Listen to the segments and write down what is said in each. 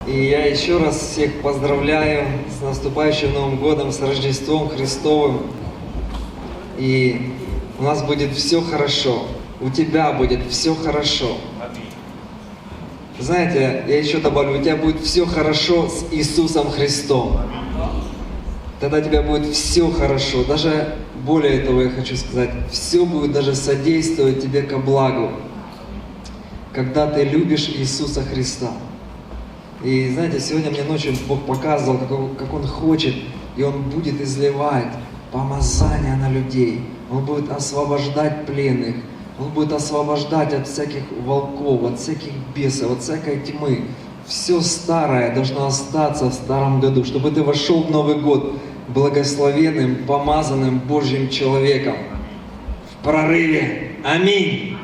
И я еще раз всех поздравляю с наступающим Новым годом, с Рождеством Христовым. И у нас будет все хорошо, у тебя будет все хорошо. Знаете, я еще добавлю, у тебя будет все хорошо с Иисусом Христом. Тогда у тебя будет все хорошо. Даже более того я хочу сказать, все будет даже содействовать тебе ко благу, когда ты любишь Иисуса Христа. И знаете, сегодня мне ночью Бог показывал, как Он хочет, и Он будет изливать помазание на людей. Он будет освобождать пленных, Он будет освобождать от всяких волков, от всяких бесов, от всякой тьмы. Все старое должно остаться в старом году, чтобы ты вошел в Новый год благословенным, помазанным Божьим человеком. В прорыве. Аминь.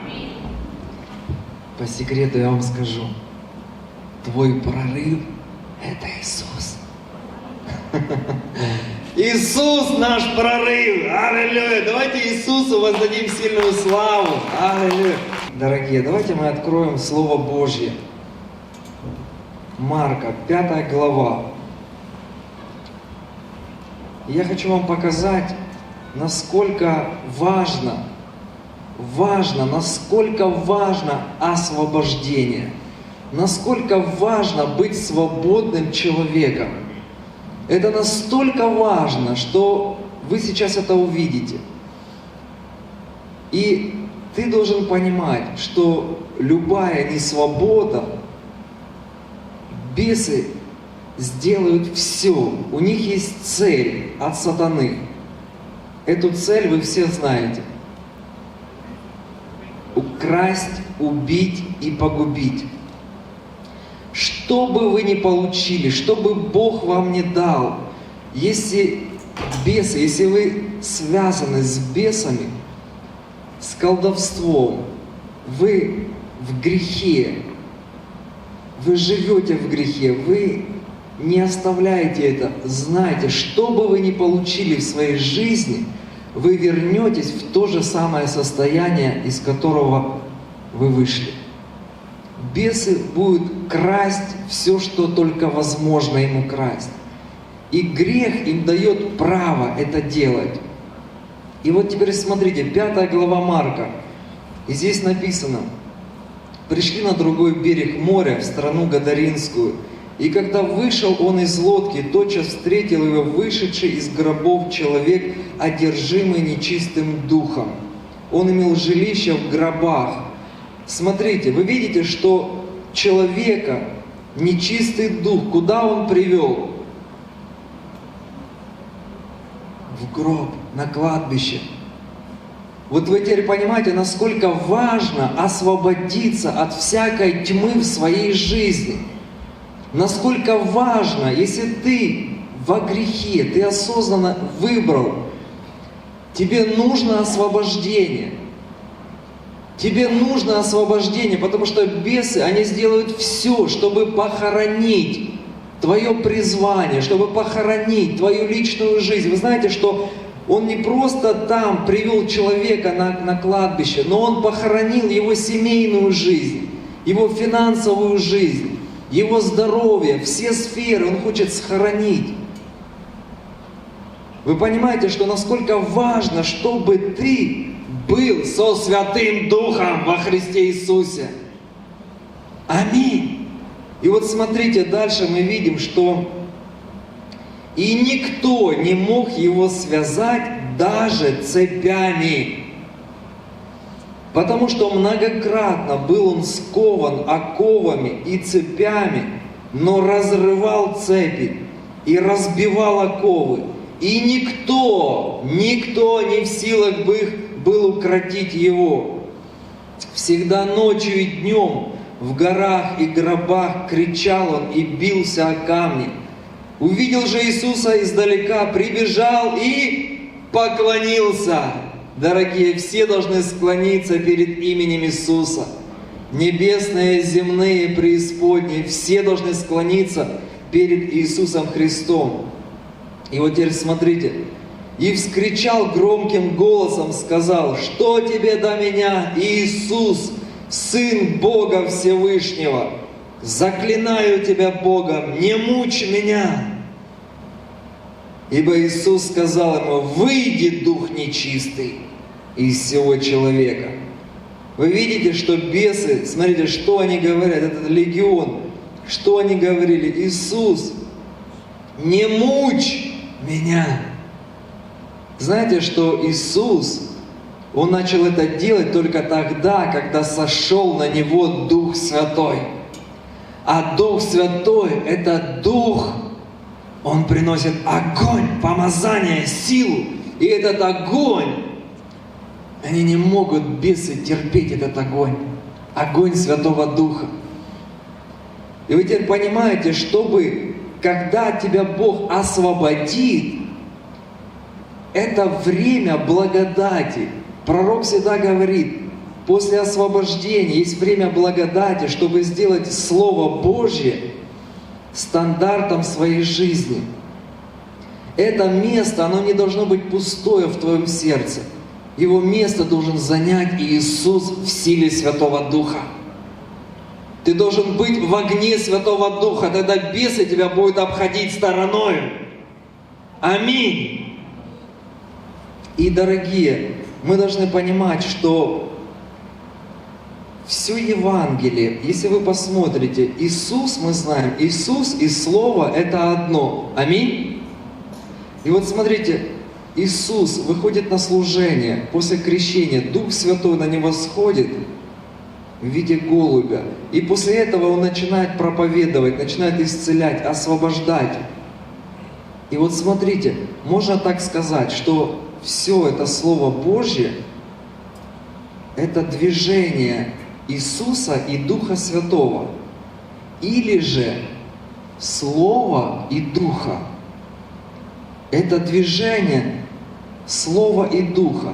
По секрету я вам скажу. Твой прорыв – это Иисус. Иисус наш прорыв! Аллилуйя! Давайте Иисусу воздадим сильную славу! Аллилуйя! Дорогие, давайте мы откроем Слово Божье. Марка, 5 глава. Я хочу вам показать, насколько важно, насколько важно освобождение. Насколько важно быть свободным человеком. Это настолько важно, что вы сейчас это увидите. И ты должен понимать, что любая несвобода, бесы сделают все. У них есть цель от сатаны. Эту цель вы все знаете. Украсть, убить и погубить. Что бы вы ни получили, что бы Бог вам не дал, если бесы, если вы связаны с бесами, с колдовством, вы в грехе, вы живете в грехе, вы не оставляете это, знайте, что бы вы ни получили в своей жизни, вы вернетесь в то же самое состояние, из которого вы вышли. Бесы будут красть все, что только возможно им украсть. И грех им дает право это делать. И вот теперь смотрите, 5 глава Марка. И здесь написано: «Пришли на другой берег моря, в страну Гадаринскую. И когда вышел он из лодки, тотчас встретил его вышедший из гробов человек, одержимый нечистым духом. Он имел жилище в гробах». Смотрите, вы видите, что человека нечистый дух, куда он привел? В гроб, на кладбище. Вот вы теперь понимаете, насколько важно освободиться от всякой тьмы в своей жизни. Насколько важно, если ты во грехе, ты осознанно выбрал, тебе нужно освобождение. Тебе нужно освобождение, потому что бесы, они сделают все, чтобы похоронить твое призвание, чтобы похоронить твою личную жизнь. Вы знаете, что он не просто там привел человека на кладбище, но он похоронил его семейную жизнь, его финансовую жизнь, его здоровье, все сферы он хочет схоронить. Вы понимаете, что насколько важно, чтобы ты был со Святым Духом во Христе Иисусе. Аминь. И вот смотрите, дальше мы видим, что и никто не мог его связать даже цепями, потому что многократно был он скован оковами и цепями, но разрывал цепи и разбивал оковы. И никто не в силах был укротить его. Всегда ночью и днем в горах и гробах кричал он и бился о камни. Увидел же Иисуса издалека, прибежал и поклонился. Дорогие, все должны склониться перед именем Иисуса. Небесные, земные, преисподние, все должны склониться перед Иисусом Христом. И вот теперь смотрите. И вскричал громким голосом, сказал: «Что тебе до меня, Иисус, Сын Бога Всевышнего? заклинаю тебя Богом, не мучь меня. Ибо Иисус сказал ему: выйди, дух нечистый, из сего человека. Вы видите, что бесы, смотрите, что они говорят, этот легион, что они говорили: Иисус, не мучь меня. Знаете, что Иисус, Он начал это делать только тогда, когда сошел на Него Дух Святой. А Дух Святой – это Дух, Он приносит огонь, помазание, силу. И этот огонь, они не могут, бесы, терпеть этот огонь. Огонь Святого Духа. И вы теперь понимаете, чтобы, когда тебя Бог освободит, это время благодати. Пророк всегда говорит, после освобождения есть время благодати, чтобы сделать Слово Божье стандартом своей жизни. Это место, оно не должно быть пустое в твоем сердце. Его место должен занять Иисус в силе Святого Духа. Ты должен быть в огне Святого Духа, тогда бесы тебя будут обходить стороною. Аминь. И, дорогие, мы должны понимать, что все Евангелие, если вы посмотрите, Иисус, мы знаем, Иисус и Слово – это одно. Аминь? И вот смотрите, Иисус выходит на служение после крещения, Дух Святой на Него сходит в виде голубя. И после этого Он начинает проповедовать, начинает исцелять, освобождать. И вот смотрите, можно так сказать, что все это Слово Божье – это движение Иисуса и Духа Святого. Или же Слова и Духа. Это движение Слова и Духа.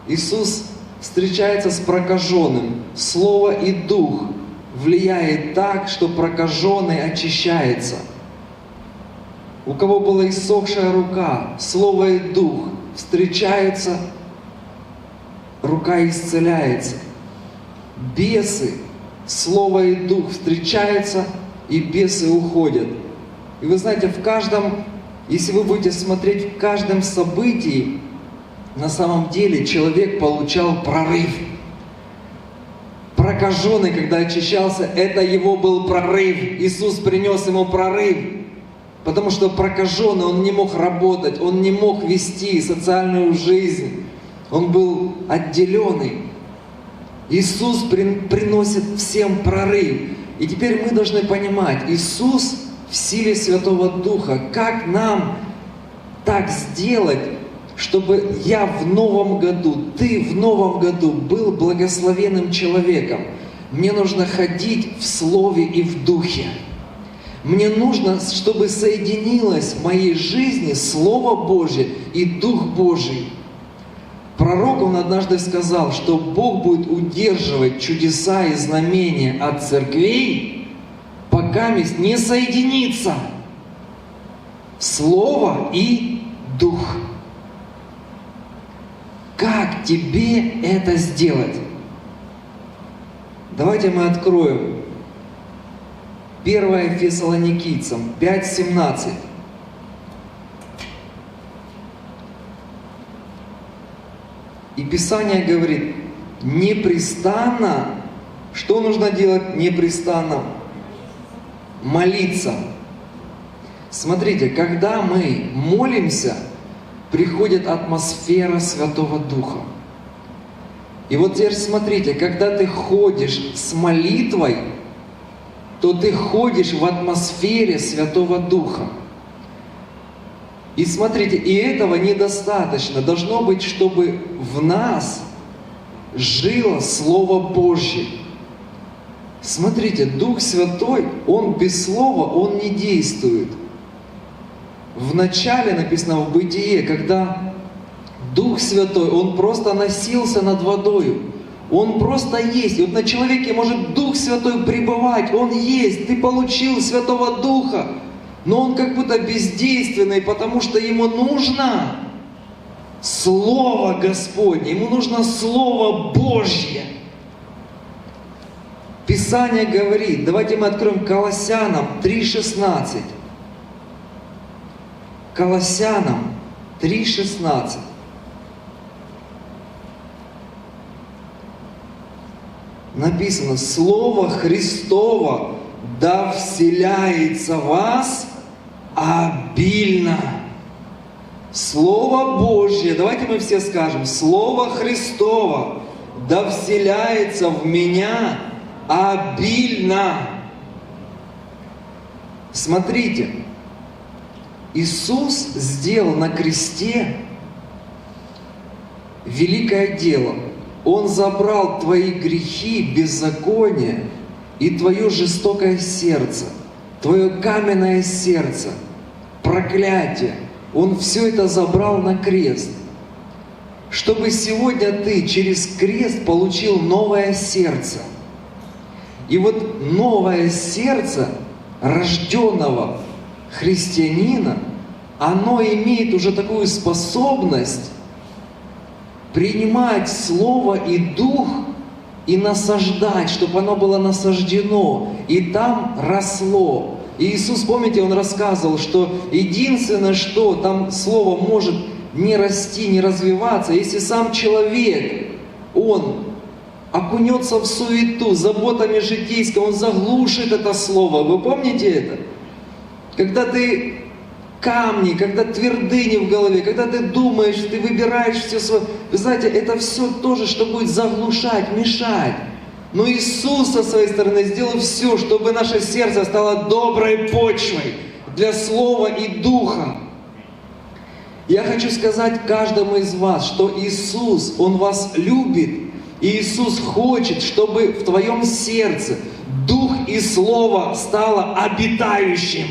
Иисус встречается с прокаженным. Слово и Дух влияет так, что прокаженный очищается. У кого была иссохшая рука, Слово и Дух встречаются, рука исцеляется. Бесы, Слово и Дух встречаются, и бесы уходят. И вы знаете, в каждом, если вы будете смотреть, в каждом событии, на самом деле человек получал прорыв. Прокаженный, когда очищался, это его был прорыв. Иисус принес ему прорыв. Потому что прокаженный, он не мог работать, он не мог вести социальную жизнь. Он был отделенный. Иисус приносит всем прорыв. И теперь мы должны понимать, Иисус в силе Святого Духа, как нам так сделать, чтобы я в новом году, ты в новом году был благословенным человеком. Мне нужно ходить в Слове и в Духе. Мне нужно, чтобы соединилось в моей жизни Слово Божье и Дух Божий. Пророк, он однажды сказал, что Бог будет удерживать чудеса и знамения от церквей, пока не соединится Слово и Дух. Как тебе это сделать? Давайте мы откроем 1 Фессалоникийцам 5:17. И Писание говорит, непрестанно, что нужно делать непрестанно? Молиться. Смотрите, когда мы молимся, приходит атмосфера Святого Духа. И вот теперь смотрите, когда ты ходишь с молитвой, то ты ходишь в атмосфере Святого Духа. И смотрите, и этого недостаточно. Должно быть, чтобы в нас жило Слово Божье. Смотрите, Дух Святой, Он без Слова, Он не действует. В начале написано в Бытие, когда Дух Святой, Он просто носился над водою. Он просто есть. И вот на человеке может Дух Святой пребывать. Он есть. Ты получил Святого Духа. Но он как будто бездейственный, потому что ему нужно Слово Господне. Ему нужно Слово Божье. Писание говорит, давайте мы откроем Колоссянам 3:16. Колоссянам 3:16. Написано: Слово Христово да вселяется в вас обильно. Слово Божье, давайте мы все скажем, Слово Христово да вселяется в меня обильно. Смотрите, Иисус сделал на кресте великое дело. Он забрал твои грехи, беззаконие и твое жестокое сердце, твое каменное сердце, проклятие. Он все это забрал на крест, чтобы сегодня ты через крест получил новое сердце. И вот новое сердце рожденного христианина, оно имеет уже такую способность принимать Слово и Дух и насаждать, чтобы оно было насаждено, и там росло. И Иисус, помните, Он рассказывал, что единственное, что там Слово может не расти, не развиваться, если сам человек, он окунется в суету, заботами житейскими, он заглушит это Слово. Вы помните это? Когда ты камни, когда твердыни в голове, когда ты думаешь, ты выбираешь все свое. Вы знаете, это все тоже, что будет заглушать, мешать. Но Иисус со своей стороны сделал все, чтобы наше сердце стало доброй почвой для Слова и Духа. Я хочу сказать каждому из вас, что Иисус, Он вас любит, и Иисус хочет, чтобы в твоем сердце Дух и Слово стало обитающим.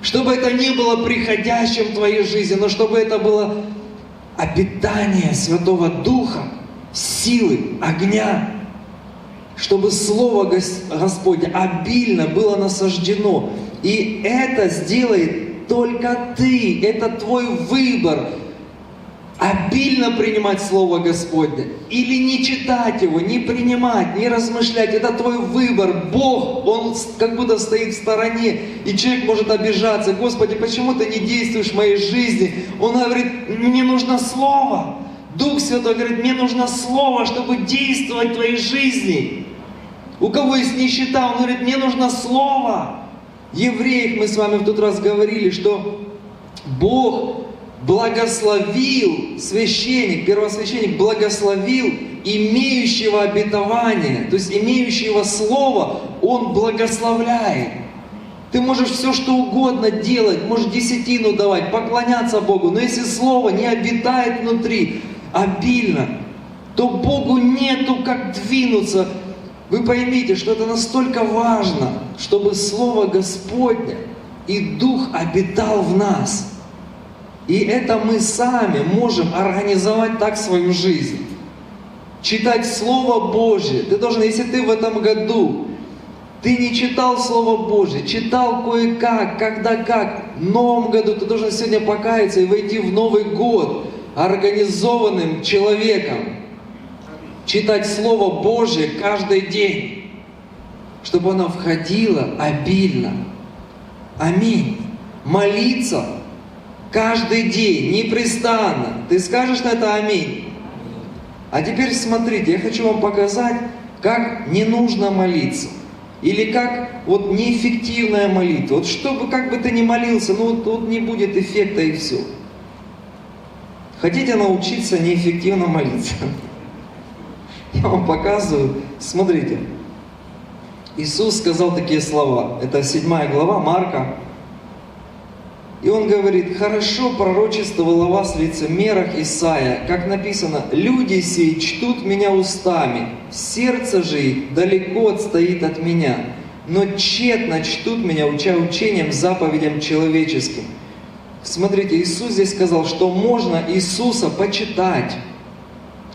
Чтобы это не было приходящим в твоей жизни, но чтобы это было обитание Святого Духа, силы, огня. Чтобы Слово Господне обильно было насаждено. И это сделает только ты. Это твой выбор. Обильно принимать Слово Господне. Или не читать его, не принимать, не размышлять. Это твой выбор. Бог, Он как будто стоит в стороне. И человек может обижаться. Господи, почему Ты не действуешь в моей жизни? Он говорит, мне нужно Слово. Дух Святой говорит, мне нужно Слово, чтобы действовать в твоей жизни. У кого есть нищета, он говорит, мне нужно Слово. Евреях мы с вами в тот раз говорили, что Бог благословил, священник, первосвященник благословил имеющего обетование, то есть имеющего Слово, он благословляет. Ты можешь все что угодно делать, можешь десятину давать, поклоняться Богу, но если Слово не обитает внутри обильно, то Богу нету как двинуться. Вы поймите, что это настолько важно, чтобы Слово Господне и Дух обитал в нас. И это мы сами можем организовать так свою жизнь. Читать Слово Божье. Ты должен, если ты в этом году, ты не читал Слово Божье, читал кое-как, когда как, в Новом году ты должен сегодня покаяться и войти в Новый год организованным человеком. Читать Слово Божье каждый день, чтобы оно входило обильно. Аминь. Молиться каждый день, непрестанно. Ты скажешь на это аминь? А теперь смотрите, я хочу вам показать, как не нужно молиться. Или как вот неэффективная молитва. Вот чтобы, как бы ты ни молился, ну вот не будет эффекта и все. Хотите научиться неэффективно молиться? Я вам показываю. Смотрите. Иисус сказал такие слова. Это 7 глава Марка. И Он говорит, хорошо пророчествовал о вас в лицемерах Исаия, как написано, люди сии чтут меня устами, сердце же их далеко отстоит от меня, но тщетно чтут меня, уча учением, заповедям человеческим. Смотрите, Иисус здесь сказал, что можно Иисуса почитать,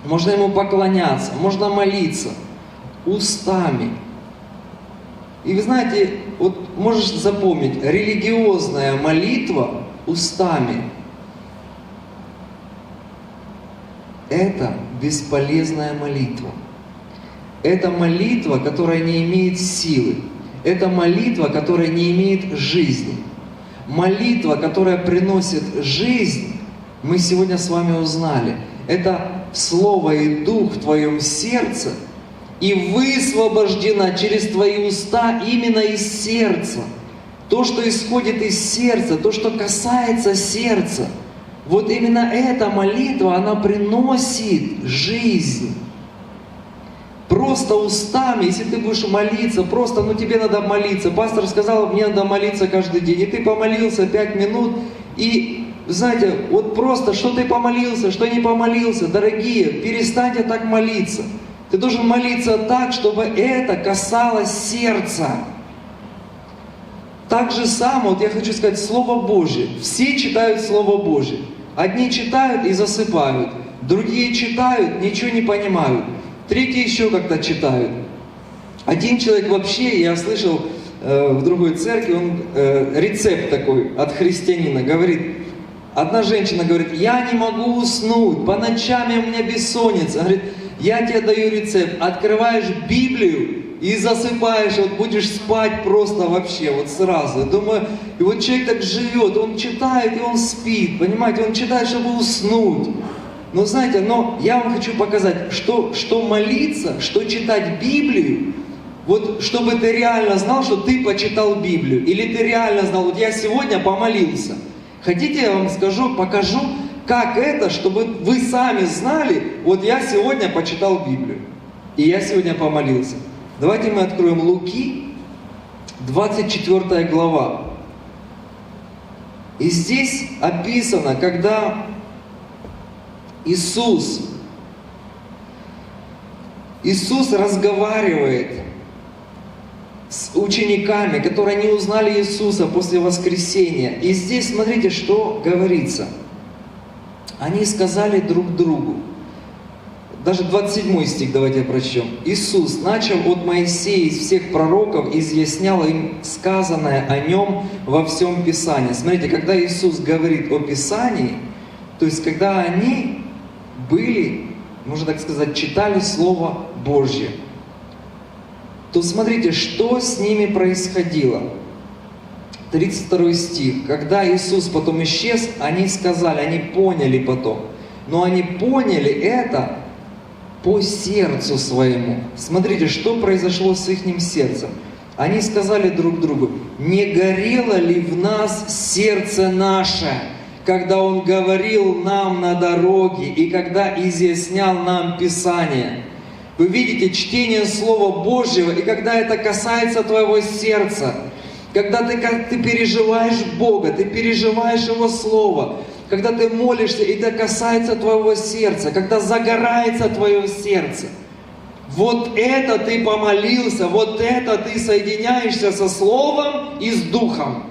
можно Ему поклоняться, можно молиться устами. И вы знаете, вот можешь запомнить, религиозная молитва устами – это бесполезная молитва. это молитва, которая не имеет силы. Это молитва, которая не имеет жизни. Молитва, которая приносит жизнь, мы сегодня с вами узнали. Это Слово и Дух в твоем сердце, и высвобождена через твои уста именно из сердца. То, что исходит из сердца, то, что касается сердца. Вот именно эта молитва, она приносит жизнь. Просто устами, если ты будешь молиться, просто, тебе надо молиться. Пастор сказал, мне надо молиться каждый день. И ты помолился 5 минут, и, знаете, вот просто, что ты помолился, что не помолился, дорогие, перестаньте так молиться. Ты должен молиться так, чтобы это касалось сердца. Так же само, вот я хочу сказать, Слово Божье. Все читают Слово Божье. Одни читают и засыпают, другие читают, ничего не понимают. Третьи еще как-то читают. Один человек вообще, я слышал в другой церкви, он рецепт такой от христианина, говорит, одна женщина говорит, я не могу уснуть, по ночам у меня бессонница. Говорит, я тебе даю рецепт, открываешь Библию и засыпаешь, вот будешь спать просто вообще, вот сразу. Я думаю, и вот человек так живет, он читает и он спит, понимаете, он читает, чтобы уснуть. Но знаете, я вам хочу показать, что молиться, что читать Библию, вот чтобы ты реально знал, что ты почитал Библию, или ты реально знал, вот я сегодня помолился. Хотите, я вам покажу, как это, чтобы вы сами знали, вот я сегодня почитал Библию, и я сегодня помолился. Давайте мы откроем Луки, 24 глава. И здесь описано, когда Иисус разговаривает с учениками, которые не узнали Иисуса после воскресения. И здесь смотрите, что говорится. Они сказали друг другу, даже 27 стих давайте прочтем. Иисус, начав от Моисея из всех пророков, изъяснял им сказанное о Нем во всем Писании. Смотрите, когда Иисус говорит о Писании, то есть когда они были, можно так сказать, читали Слово Божье, то смотрите, что с ними происходило. 32 стих. Когда Иисус потом исчез, они сказали, они поняли потом, но они поняли это по сердцу своему. Смотрите, что произошло с их сердцем. Они сказали друг другу, не горело ли в нас сердце наше, когда Он говорил нам на дороге и когда изъяснял нам Писание. Вы видите чтение Слова Божьего, и когда это касается твоего сердца, когда ты переживаешь Бога, ты переживаешь Его Слово, когда ты молишься, и это касается твоего сердца, когда загорается твое сердце, вот это ты помолился, вот это ты соединяешься со Словом и с Духом.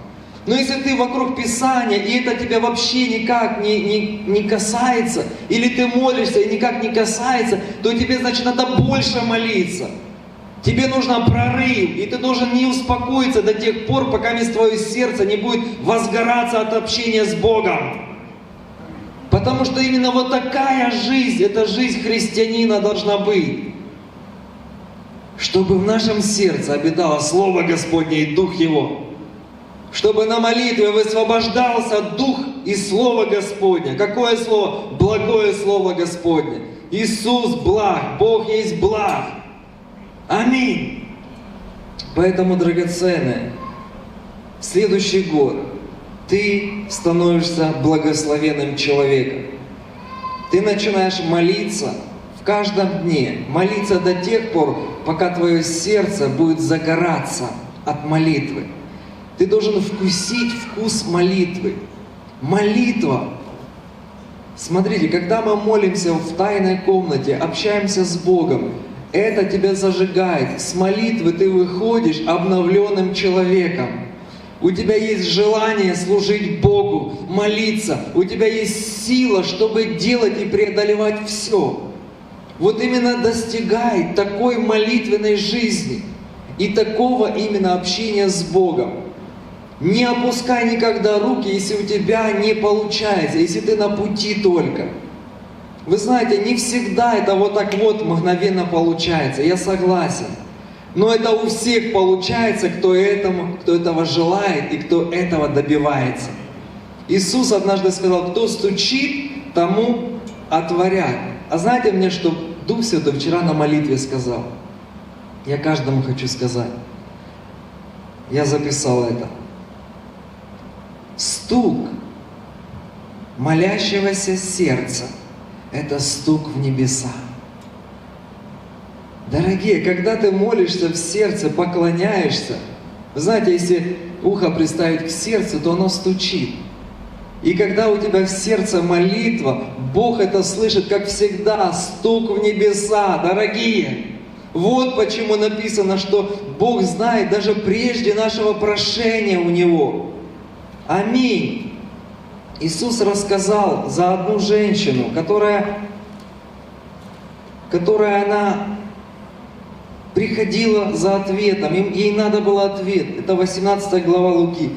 Но если ты вокруг Писания, и это тебя вообще никак не касается, или ты молишься и никак не касается, то тебе, значит, надо больше молиться. Тебе нужно прорыв, и ты должен не успокоиться до тех пор, пока твое сердце не будет возгораться от общения с Богом. Потому что именно вот такая жизнь, эта жизнь христианина должна быть. Чтобы в нашем сердце обитало Слово Господне и Дух Его. Чтобы на молитве высвобождался Дух и Слово Господне. Какое Слово? Благое Слово Господне. Иисус благ, Бог есть благ. Аминь. Поэтому, драгоценные, в следующий год ты становишься благословенным человеком. Ты начинаешь молиться в каждом дне. Молиться до тех пор, пока твое сердце будет загораться от молитвы. Ты должен вкусить вкус молитвы. Молитва. Смотрите, когда мы молимся в тайной комнате, общаемся с Богом, это тебя зажигает. С молитвы ты выходишь обновленным человеком. У тебя есть желание служить Богу, молиться. У тебя есть сила, чтобы делать и преодолевать все. Вот именно достигай такой молитвенной жизни и такого именно общения с Богом. Не опускай никогда руки, если у тебя не получается, если ты на пути только. Вы знаете, не всегда это вот так вот мгновенно получается, я согласен. Но это у всех получается, кто этого желает и кто этого добивается. Иисус однажды сказал: кто стучит, тому отворят. А знаете мне, что Дух Святой вчера на молитве сказал? Я каждому хочу сказать. Я записал это. Стук молящегося сердца – это стук в небеса. Дорогие, когда ты молишься в сердце, поклоняешься, вы знаете, если ухо приставить к сердцу, то оно стучит. И когда у тебя в сердце молитва, Бог это слышит, как всегда, стук в небеса, дорогие. Вот почему написано, что Бог знает даже прежде нашего прошения у Него. Аминь. Иисус рассказал за одну женщину, которая она приходила за ответом, ей надо было ответ. Это 18 глава Луки.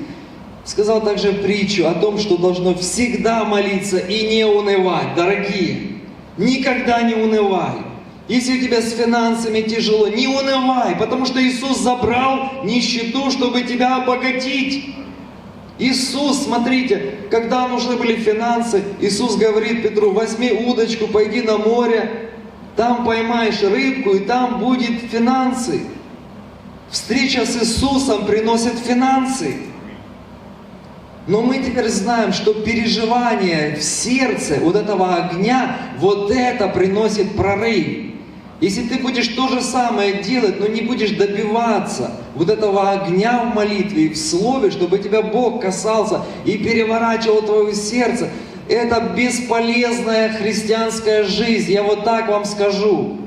Сказал также притчу о том, что должно всегда молиться и не унывать. Дорогие, никогда не унывай. Если у тебя с финансами тяжело, не унывай, потому что Иисус забрал нищету, чтобы тебя обогатить. Иисус, смотрите, когда нужны были финансы, Иисус говорит Петру: возьми удочку, пойди на море, там поймаешь рыбку, и там будет финансы. Встреча с Иисусом приносит финансы. Но мы теперь знаем, что переживание в сердце вот этого огня, вот это приносит прорыв. Если ты будешь то же самое делать, но не будешь добиваться вот этого огня в молитве и в слове, чтобы тебя Бог касался и переворачивал твое сердце, это бесполезная христианская жизнь, я вот так вам скажу.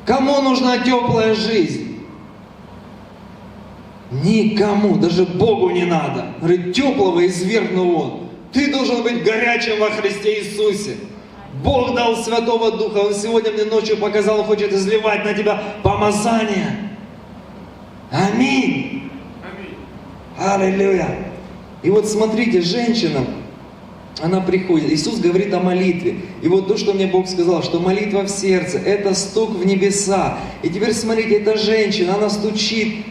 Кому нужна теплая жизнь? Никому, даже Богу не надо. Говорит, теплого извергну он. Ты должен быть горячим во Христе Иисусе. Бог дал Святого Духа, Он сегодня мне ночью показал, Он хочет изливать на тебя помазание. Аминь. Аллилуйя. И вот смотрите, женщина, она приходит, Иисус говорит о молитве. И вот то, что мне Бог сказал, что молитва в сердце, это стук в небеса. И теперь смотрите, эта женщина, она стучит.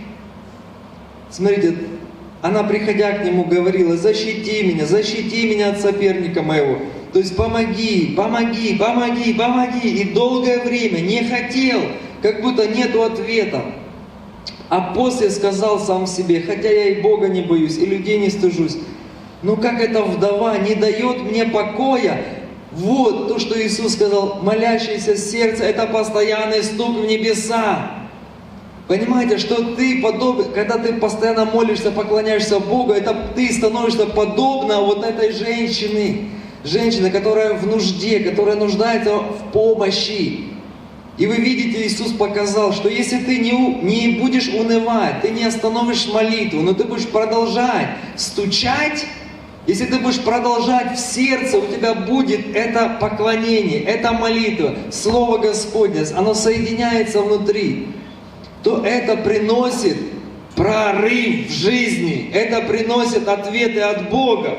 Смотрите, она, приходя к Нему, говорила: защити меня от соперника моего. То есть помоги. И долгое время не хотел, как будто нету ответа. А после сказал сам себе: хотя я и Бога не боюсь, и людей не стыжусь, но как эта вдова не дает мне покоя. Вот то, что Иисус сказал: молящееся сердце – это постоянный стук в небеса. Понимаете, что ты подобен, когда ты постоянно молишься, поклоняешься Богу, это ты становишься подобно вот этой женщине. Женщина, которая в нужде, которая нуждается в помощи. И вы видите, Иисус показал, что если ты не будешь унывать, ты не остановишь молитву, но ты будешь продолжать стучать, если ты будешь продолжать в сердце, у тебя будет это поклонение, это молитва, Слово Господне, оно соединяется внутри, то это приносит прорыв в жизни, это приносит ответы от Бога.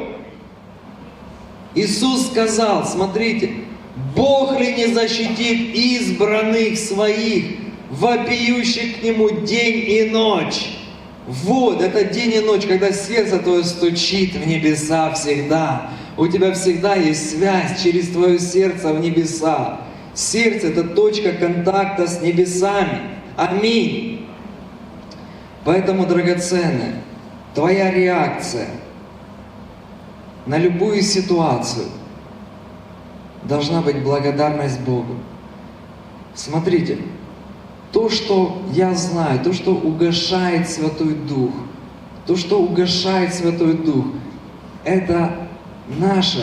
Иисус сказал, смотрите, Бог ли не защитит избранных своих, вопиющих к Нему день и ночь? Вот, это день и ночь, когда сердце твое стучит в небеса всегда. У тебя всегда есть связь через твое сердце в небеса. Сердце – это точка контакта с небесами. Аминь. Поэтому, драгоценная, твоя реакция на любую ситуацию должна быть благодарность Богу. Смотрите, то, что я знаю, то, что угошает Святой Дух, это наш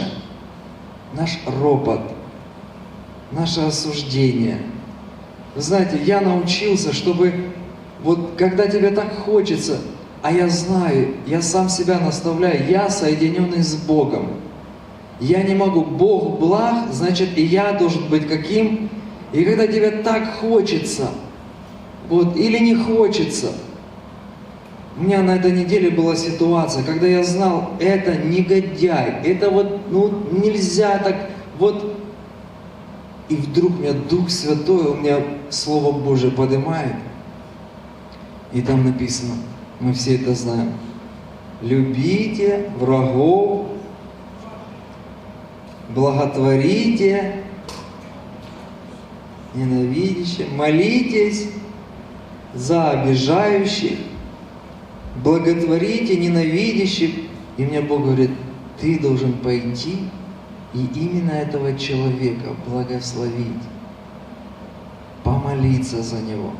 ропот, наше осуждение. Вы знаете, я научился, чтобы вот когда тебе так хочется, а я знаю, я сам себя наставляю, я соединенный с Богом. Я не могу, Бог благ, значит и я должен быть каким. И когда тебе так хочется, вот, или не хочется. У меня на этой неделе была ситуация, когда я знал, это негодяй, это вот, нельзя так вот, и вдруг меня Дух Святой, у меня Слово Божие поднимает, и там написано, мы все это знаем, любите врагов, благотворите ненавидящих, молитесь за обижающих, благотворите ненавидящих. И мне Бог говорит, ты должен пойти и именно этого человека благословить, помолиться за него.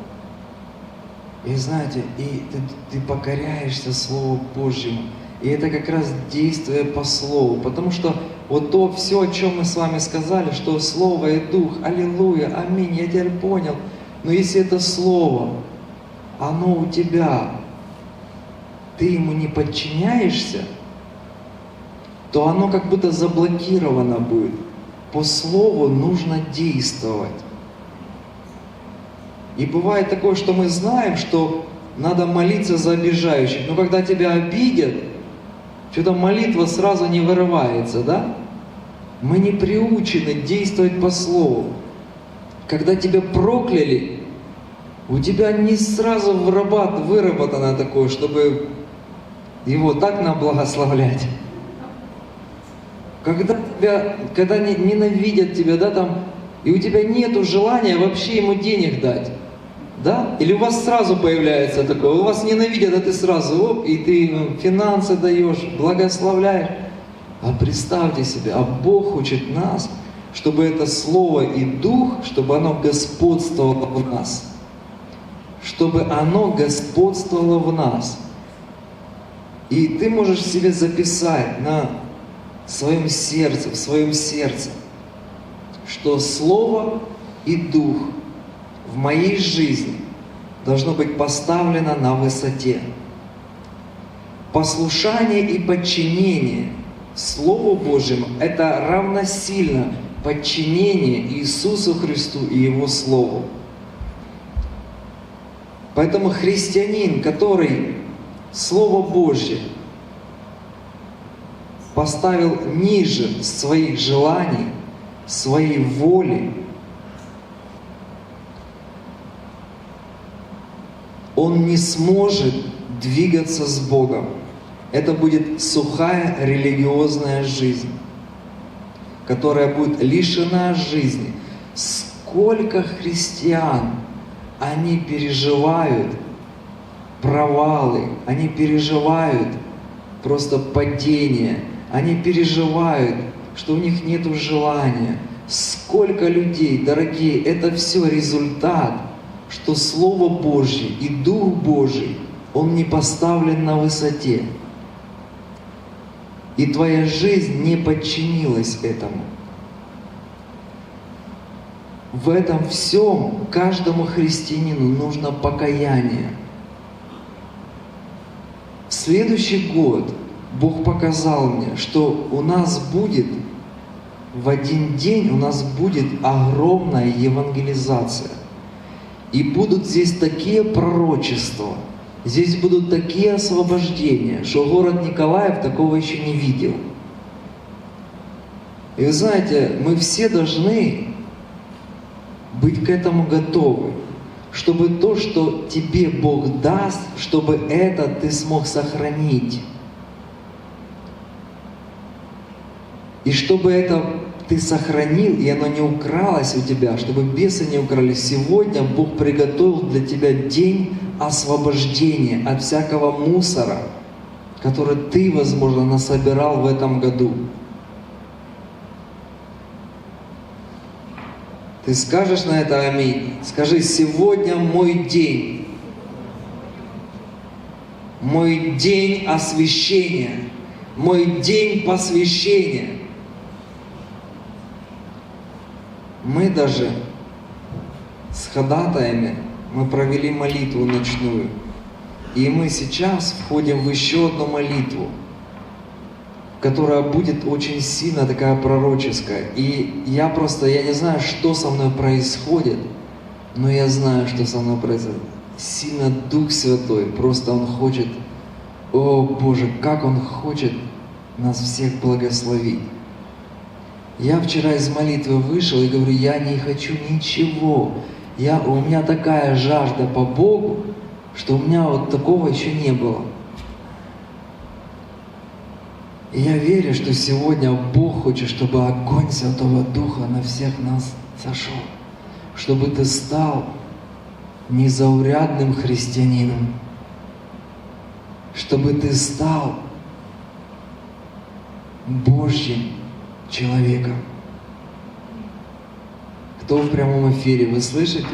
И знаете, и ты покоряешься Слову Божьему. И это как раз действие по Слову. Потому что вот то все, о чем мы с вами сказали, что Слово и Дух, аллилуйя, аминь, я теперь понял. Но если это Слово, оно у тебя, ты ему не подчиняешься, то оно как будто заблокировано будет. По Слову нужно действовать. И бывает такое, что мы знаем, что надо молиться за обижающих, но когда тебя обидят, что-то молитва сразу не вырывается, да? Мы не приучены действовать по Слову. Когда тебя прокляли, у тебя не сразу выработано такое, чтобы его так нам благословлять. Когда ненавидят тебя, да, там, и у тебя нету желания вообще ему денег дать. Да? Или у вас сразу появляется такое, у вас ненавидят, а ты сразу, оп, и ты финансы даешь, благословляешь. А представьте себе, а Бог хочет нас, чтобы это Слово и Дух, чтобы оно господствовало в нас. Чтобы оно господствовало в нас. И ты можешь себе записать на своем сердце, в своем сердце, что Слово и Дух в моей жизни должно быть поставлено на высоте. Послушание и подчинение Слову Божьему – это равносильно подчинение Иисусу Христу и Его Слову. Поэтому христианин, который Слово Божье поставил ниже своих желаний, своей воли, он не сможет двигаться с Богом. Это будет сухая религиозная жизнь, которая будет лишена жизни. Сколько христиан, они переживают провалы, они переживают просто падение, они переживают, что у них нет желания. Сколько людей, дорогие, это все результат, что Слово Божье и Дух Божий, Он не поставлен на высоте. И твоя жизнь не подчинилась этому. В этом всем каждому христианину нужно покаяние. В следующий год Бог показал мне, что у нас будет, в один день у нас будет огромная евангелизация. И будут здесь такие пророчества, здесь будут такие освобождения, что город Николаев такого еще не видел. И вы знаете, мы все должны быть к этому готовы, чтобы то, что тебе Бог даст, чтобы это ты смог сохранить. И чтобы это ты сохранил, и оно не укралось у тебя, чтобы бесы не украли. Сегодня Бог приготовил для тебя день освобождения от всякого мусора, который ты, возможно, насобирал в этом году. Ты скажешь на это аминь? Скажи, сегодня мой день. Мой день освящения. Мой день посвящения. Мы даже с ходатаями, мы провели молитву ночную. И мы сейчас входим в еще одну молитву, которая будет очень сильно такая пророческая. И я не знаю, что со мной происходит, но я знаю, что со мной происходит. Сильно Дух Святой, просто Он хочет, о Боже, как Он хочет нас всех благословить. Я вчера из молитвы вышел и говорю, я не хочу ничего. У меня такая жажда по Богу, что у меня вот такого еще не было. И я верю, что сегодня Бог хочет, чтобы огонь Святого Духа на всех нас сошел. Чтобы ты стал незаурядным христианином. Чтобы ты стал Божьим человеком. Кто в прямом эфире, вы слышите?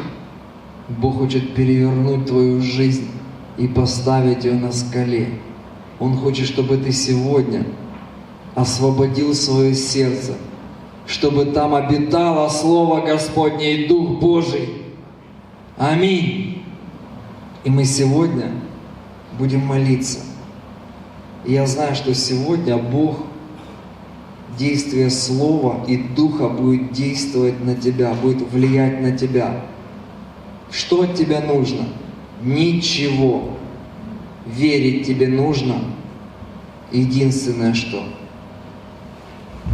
Бог хочет перевернуть твою жизнь и поставить ее на скале. Он хочет, чтобы ты сегодня освободил свое сердце, чтобы там обитало Слово Господне и Дух Божий. Аминь. И мы сегодня будем молиться. И я знаю, что сегодня Бог, действие Слова и Духа будет действовать на тебя, будет влиять на тебя. Что от тебя нужно? Ничего. Верить тебе нужно. Единственное что.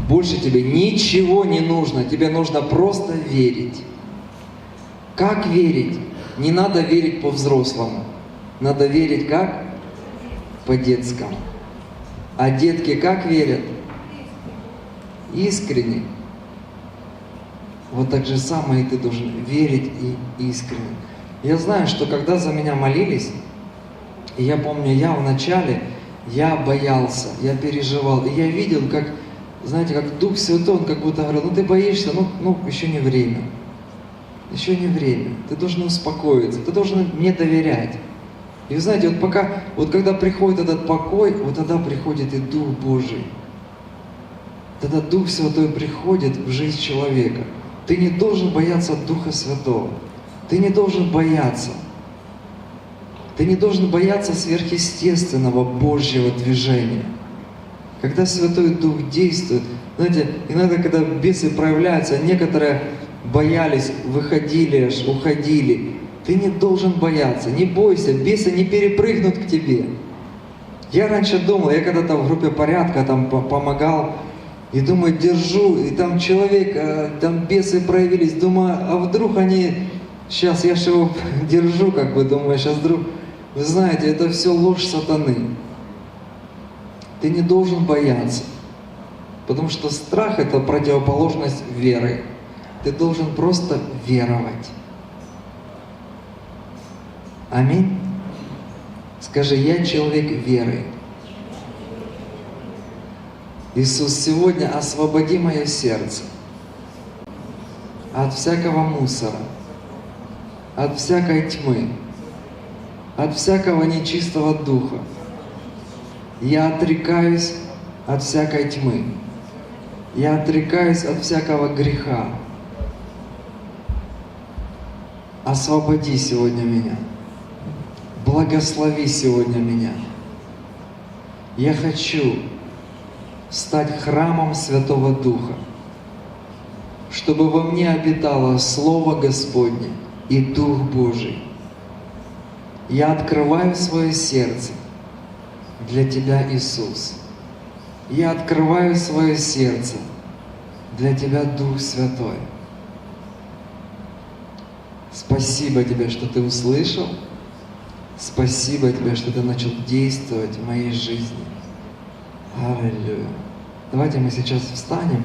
Больше тебе ничего не нужно. Тебе нужно просто верить. Как верить? Не надо верить по-взрослому. Надо верить как? По-детскому. А детки как верят? Искренне. Вот так же самое и ты должен верить и искренне. Я знаю, что когда за меня молились, и я помню, вначале боялся, я переживал, и я видел, как, знаете, как Дух Святой, Он как будто говорил, ты боишься, еще не время. Еще не время. Ты должен успокоиться, ты должен мне доверять. И вы знаете, когда приходит этот покой, вот тогда приходит и Дух Божий. Тогда Дух Святой приходит в жизнь человека. Ты не должен бояться Духа Святого. Ты не должен бояться. Ты не должен бояться сверхъестественного Божьего движения. Когда Святой Дух действует, знаете, иногда, когда бесы проявляются, некоторые боялись, выходили аж, уходили. Ты не должен бояться, не бойся, бесы не перепрыгнут к тебе. Я раньше думал, я когда-то в группе порядка там помогал, и думаю, держу, и там человек, там бесы проявились, думаю, а вдруг они, сейчас я же его держу, думаю, сейчас вдруг, вы знаете, это все ложь сатаны. Ты не должен бояться, потому что страх — это противоположность веры. Ты должен просто веровать. Аминь. Скажи, я человек веры. Иисус, сегодня освободи мое сердце от всякого мусора, от всякой тьмы, от всякого нечистого духа. Я отрекаюсь от всякой тьмы. Я отрекаюсь от всякого греха. Освободи сегодня меня. Благослови сегодня меня. Я хочу стать храмом Святого Духа, чтобы во мне обитало Слово Господне и Дух Божий. Я открываю свое сердце для Тебя, Иисус. Я открываю свое сердце для Тебя, Дух Святой. Спасибо Тебе, что Ты услышал. Спасибо Тебе, что Ты начал действовать в моей жизни. Аллилуйя. Давайте мы сейчас встанем.